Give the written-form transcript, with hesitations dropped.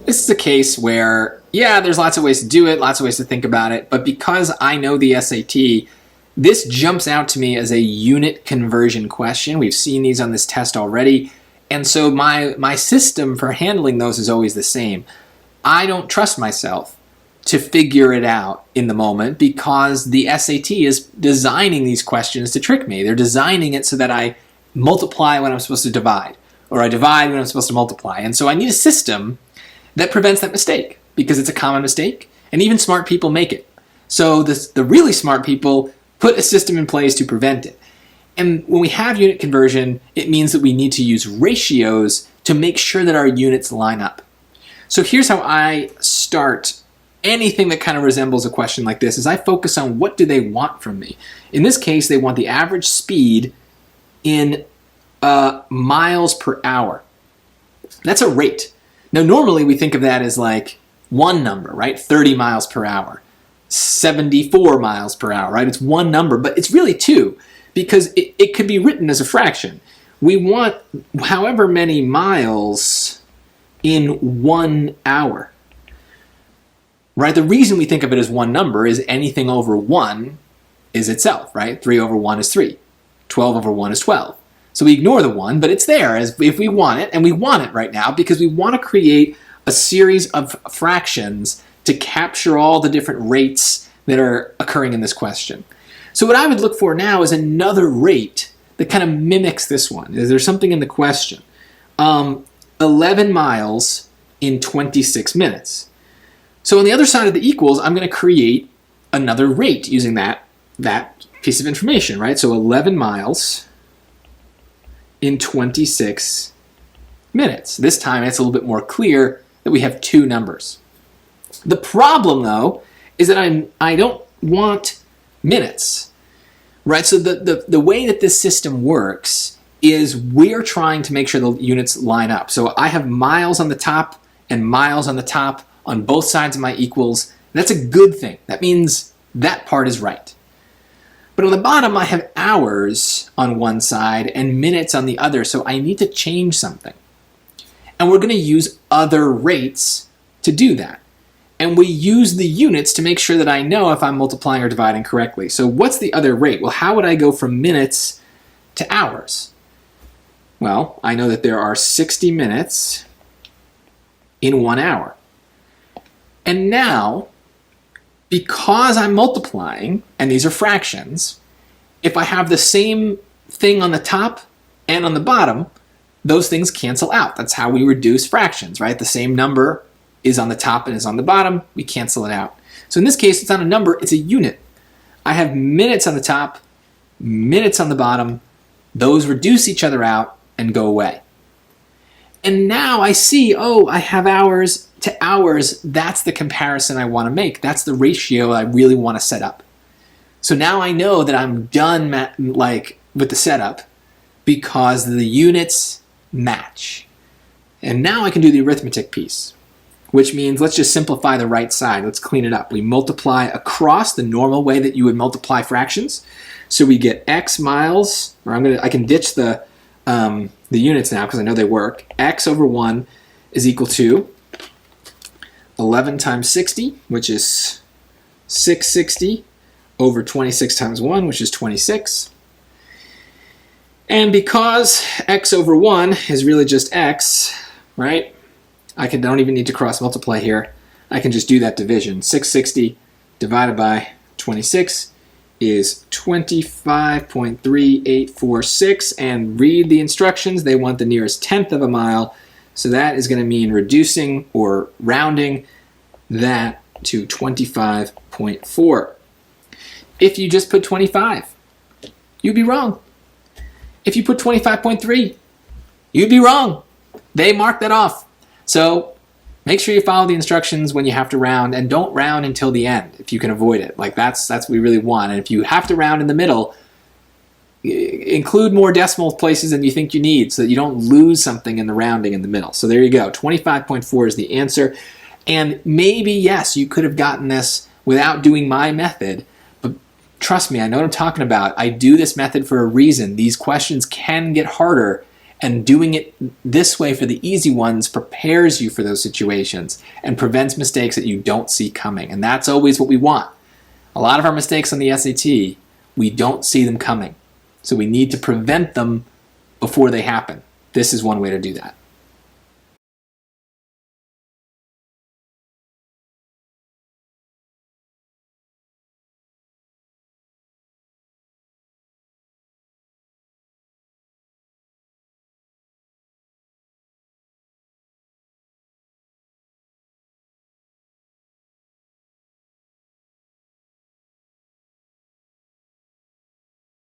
This is a case where, yeah, there's lots of ways to do it, lots of ways to think about it, but because I know the SAT, this jumps out to me as a unit conversion question. We've seen these on this test already, and so my system for handling those is always the same. I don't trust myself to figure it out in the moment because the SAT is designing these questions to trick me. They're designing it so that I multiply when I'm supposed to divide, or I divide when I'm supposed to multiply. And so I need a system that prevents that mistake because it's a common mistake, and even smart people make it. So the really smart people put a system in place to prevent it. And when we have unit conversion, it means that we need to use ratios to make sure that our units line up. So here's how I start anything that kind of resembles a question like this, is I focus on what do they want from me. In this case, they want the average speed in miles per hour. That's a rate. Now, normally we think of that as like one number, right? 30 miles per hour, 74 miles per hour, right? It's one number, but it's really two because it could be written as a fraction. We want however many miles in 1 hour, right? The reason we think of it as one number is anything over 1 is itself, right? 3 over 1 is 3. 12 over 1 is 12. So we ignore the 1, but it's there as if we want it, and we want it right now because we want to create a series of fractions to capture all the different rates that are occurring in this question. So what I would look for now is another rate that kind of mimics this one. Is there something in the question? 11 miles in 26 minutes. So on the other side of the equals, I'm going to create another rate using that piece of information, right? So 11 miles in 26 minutes. This time it's a little bit more clear that we have two numbers. The problem, though, is that I don't want minutes, right? So the way that this system works is we're trying to make sure the units line up. So I have miles on the top and miles on the top on both sides of my equals. That's a good thing. That means that part is right. But on the bottom, I have hours on one side and minutes on the other, so I need to change something. And we're going to use other rates to do that. And we use the units to make sure that I know if I'm multiplying or dividing correctly. So what's the other rate? Well, how would I go from minutes to hours? Well, I know that there are 60 minutes in 1 hour. And now, because I'm multiplying, and these are fractions, if I have the same thing on the top and on the bottom, those things cancel out. That's how we reduce fractions, right? The same number is on the top and is on the bottom, we cancel it out. So in this case, it's not a number, it's a unit. I have minutes on the top, minutes on the bottom, those reduce each other out and go away. And now I see, oh, I have hours to hours. That's the comparison I want to make. That's the ratio I really want to set up. So now I know that I'm done with the setup because the units match. And now I can do the arithmetic piece, which means let's just simplify the right side. Let's clean it up. We multiply across the normal way that you would multiply fractions. So we get x miles, or I can ditch the units now because I know they work. X over 1 is equal to 11 times 60, which is 660, over 26 times 1, which is 26. And because x over 1 is really just x, right? Don't even need to cross multiply here. I can just do that division. 660 divided by 26 is 25.3846, and read the instructions. They want the nearest tenth of a mile, so that is going to mean reducing or rounding that to 25.4. If you just put 25, you'd be wrong. If you put 25.3, you'd be wrong. They mark that off. So make sure you follow the instructions when you have to round, and don't round until the end if you can avoid it. Like that's what we really want. And if you have to round in the middle, include more decimal places than you think you need so that you don't lose something in the rounding in the middle. So there you go. 25.4 is the answer. And maybe, yes, you could have gotten this without doing my method, but trust me, I know what I'm talking about. I do this method for a reason. These questions can get harder, And doing it this way for the easy ones prepares you for those situations and prevents mistakes that you don't see coming. And that's always what we want. A lot of our mistakes on the SAT, we don't see them coming. So we need to prevent them before they happen. This is one way to do that.